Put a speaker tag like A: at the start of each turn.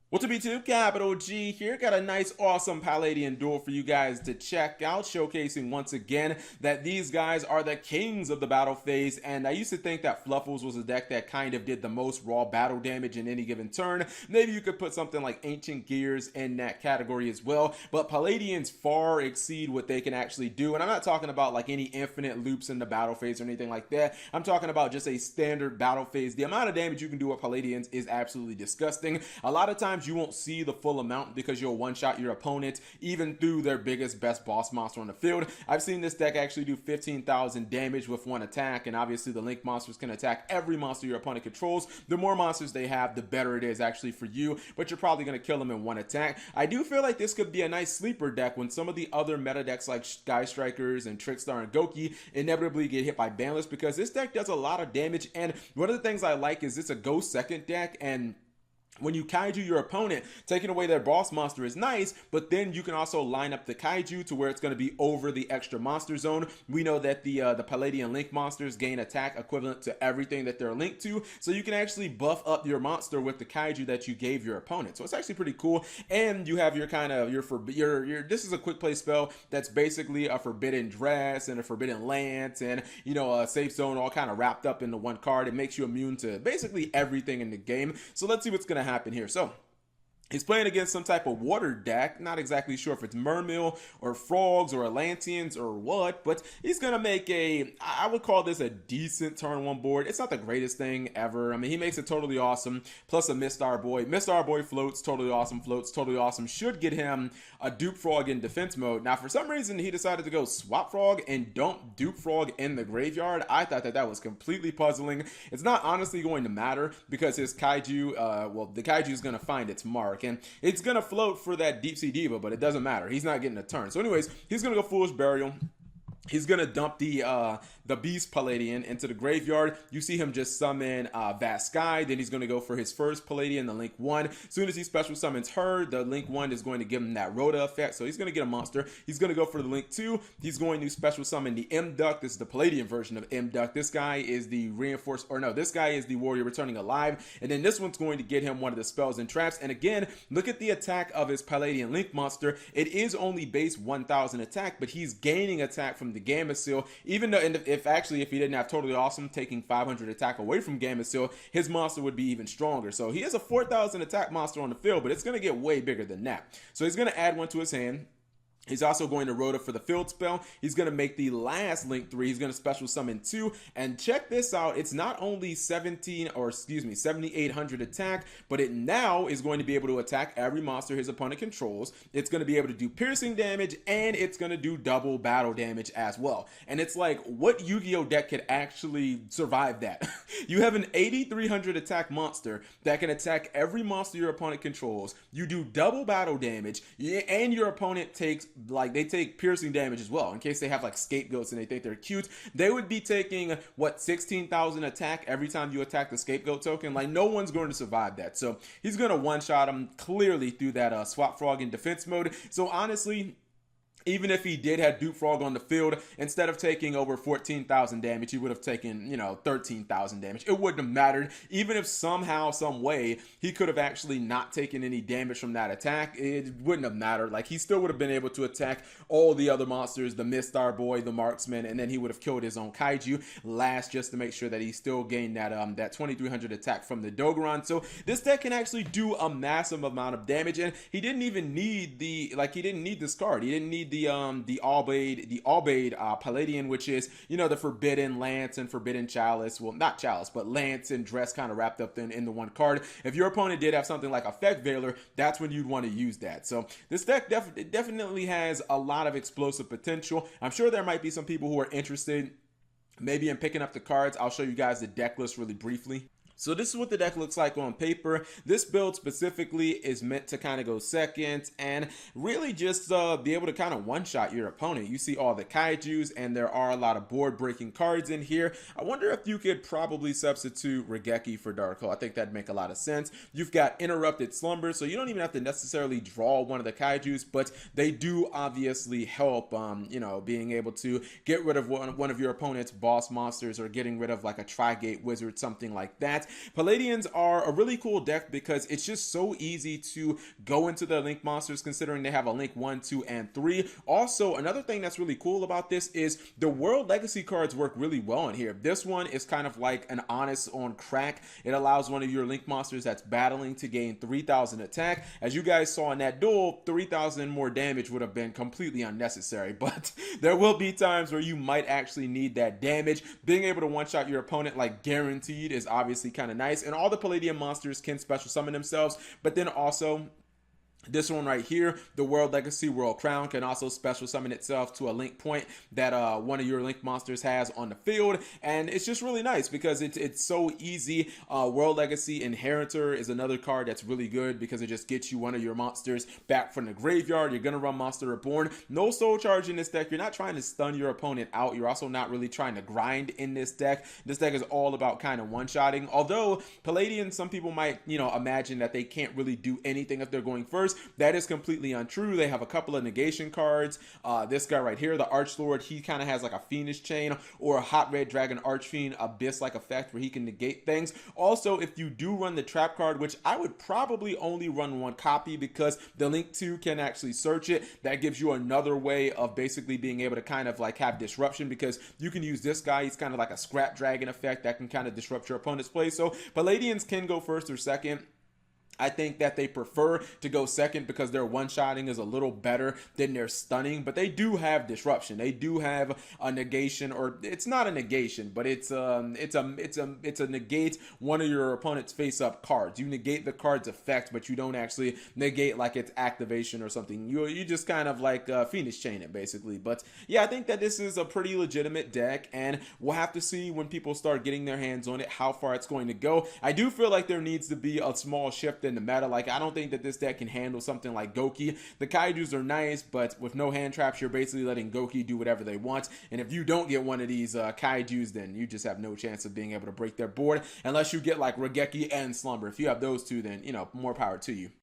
A: What's up YouTube, Capital G here. Got a nice awesome Palladian duel for you guys to check out, showcasing once again that these guys are the kings of the battle phase. And I used to think that Fluffles was a deck that kind of did the most raw battle damage in any given turn. Maybe you could put something like Ancient Gears in that category as well, but Palladians far exceed what they can actually do. And I'm not talking about like any infinite loops in the battle phase or anything like that. I'm talking about just a standard battle phase. The amount of damage you can do with Palladians is absolutely disgusting. A lot of times you won't see the full amount because you'll one-shot your opponent even through their biggest, best boss monster on the field. I've seen this deck actually do 15,000 damage with one attack, and obviously the Link monsters can attack every monster your opponent controls. The more monsters they have, the better it is actually for you, but you're probably going to kill them in one attack. I do feel like this could be a nice sleeper deck when some of the other meta decks like Sky Strikers and Trickstar and Goki inevitably get hit by banless, because this deck does a lot of damage. And one of the things I like is it's a go second deck, and when you kaiju your opponent, taking away their boss monster is nice, but then you can also line up the kaiju to where it's going to be over the extra monster zone. We know that the Palladian Link monsters gain attack equivalent to everything that they're linked to, so you can actually buff up your monster with the kaiju that you gave your opponent. So it's actually pretty cool. And you have your kind of this is a quick play spell that's basically a forbidden dress and a forbidden lance and a safe zone all kind of wrapped up into one card. It makes you immune to basically everything in the game. So let's see what's going to happen here. So he's playing against some type of water deck. Not exactly sure if it's Mermill or Frogs or Atlanteans or what, but he's going to make I would call this a decent turn one board. It's not the greatest thing ever. I mean, he makes it totally awesome. Plus a Mistar Boy. Mistar Boy floats, totally awesome. Should get him a Dupe Frog in defense mode. Now, for some reason, he decided to go Swap Frog and dump Dupe Frog in the graveyard. I thought that was completely puzzling. It's not honestly going to matter because his Kaiju, the Kaiju is going to find its mark. And it's going to float for that Deep Sea Diva, but it doesn't matter. He's not getting a turn. So anyways, he's going to go Foolish Burial. He's going to dump the Beast Palladian into the graveyard. You see him just summon Vast Sky. Then he's going to go for his first Palladian, the Link 1. As soon as he special summons her, the Link 1 is going to give him that Rhoda effect. So he's going to get a monster. He's going to go for the Link 2. He's going to special summon the M-Duck. This is the Palladian version of M-Duck. This guy is the this guy is the Warrior Returning Alive. And then this one's going to get him one of the spells and traps. And again, look at the attack of his Palladian Link monster. It is only base 1,000 attack, but he's gaining attack from the Gamma Seal, even though if he didn't have Totally Awesome taking 500 attack away from Gamma Seal, his monster would be even stronger. So he has a 4,000 attack monster on the field, but it's going to get way bigger than that. So he's going to add one to his hand. He's also going to Rhoda for the field spell. He's going to make the last Link 3. He's going to special summon 2. And check this out. It's not only 7,800 attack, but it now is going to be able to attack every monster his opponent controls. It's going to be able to do piercing damage, and it's going to do double battle damage as well. And it's like, what Yu-Gi-Oh deck could actually survive that? You have an 8,300 attack monster that can attack every monster your opponent controls. You do double battle damage, and your opponent takes they take piercing damage as well. In case they have like scapegoats and they think they're cute, they would be taking 16,000 attack every time you attack the scapegoat token. Like, no one's going to survive that. So he's going to one-shot him clearly through that Swap Frog in defense mode. So honestly, even if he did have Dupe Frog on the field, instead of taking over 14,000 damage, he would have taken, 13,000 damage. It wouldn't have mattered. Even if somehow, some way, he could have actually not taken any damage from that attack, it wouldn't have mattered. Like, he still would have been able to attack all the other monsters, the Mistar Boy, the Marksman, and then he would have killed his own Kaiju last, just to make sure that he still gained that 2,300 attack from the Dogoran. So this deck can actually do a massive amount of damage, and he didn't even need he didn't need this card. He didn't need the Albade Palladian, which is the Forbidden Lance and Forbidden Chalice. Well, not Chalice, but Lance and Dress kind of wrapped up in the one card. If your opponent did have something like Effect Veiler, that's when you'd want to use that. So this deck definitely has a lot of explosive potential. I'm sure there might be some people who are interested maybe in picking up the cards. I'll show you guys the deck list really briefly. So this is what the deck looks like on paper. This build specifically is meant to kind of go second and really just be able to kind of one-shot your opponent. You see all the Kaijus, and there are a lot of board-breaking cards in here. I wonder if you could probably substitute Regeki for Dark Hole. I think that'd make a lot of sense. You've got Interrupted Slumber, so you don't even have to necessarily draw one of the Kaijus, but they do obviously help, being able to get rid of one of your opponent's boss monsters or getting rid of like a Tri-Gate Wizard, something like that. that. Palladians are a really cool deck because it's just so easy to go into their Link monsters, considering they have a Link 1, 2, and 3. Also, another thing that's really cool about this is the World Legacy cards work really well in here. This one is kind of like an Honest on crack. It allows one of your Link monsters that's battling to gain 3,000 attack. As you guys saw in that duel, 3,000 more damage would have been completely unnecessary, but there will be times where you might actually need that damage. Being able to one-shot your opponent like guaranteed is obviously kind of nice, and all the Palladium monsters can special summon themselves, but then also this one right here, the World Legacy World Crown, can also special summon itself to a link point that one of your link monsters has on the field, and it's just really nice because it's so easy. World Legacy Inheritor is another card that's really good because it just gets you one of your monsters back from the graveyard. You're gonna run Monster Reborn. No soul charge in this deck. You're not trying to stun your opponent out. You're also not really trying to grind in this deck. This deck is all about kind of one-shotting. Although Palladian, some people might, imagine that they can't really do anything if they're going first. That is completely untrue. They have a couple of negation cards. This guy right here, the Archlord, he kind of has like a Fiendish Chain or a Hot Red Dragon Archfiend Abyss-like effect where he can negate things. Also, if you do run the trap card, which I would probably only run one copy because the Link 2 can actually search it, that gives you another way of basically being able to kind of like have disruption, because you can use this guy. He's kind of like a Scrap Dragon effect that can kind of disrupt your opponent's play. So Palladians can go first or second. I think that they prefer to go second because their one-shotting is a little better than their stunning, but they do have disruption. They do have a negation, or it's not a negation, but it's a negate one of your opponent's face-up cards. You negate the card's effect, but you don't actually negate like its activation or something. You just kind of like Fiendish Chain it basically. But yeah, I think that this is a pretty legitimate deck, and we'll have to see when people start getting their hands on it how far it's going to go. I do feel like there needs to be a small shift in the meta. Like, I don't think that this deck can handle something like Goki. The Kaijus are nice, but with no hand traps, you're basically letting Goki do whatever they want. And if you don't get one of these Kaijus, then you just have no chance of being able to break their board unless you get like Regeki and Slumber. If you have those two, then more power to you.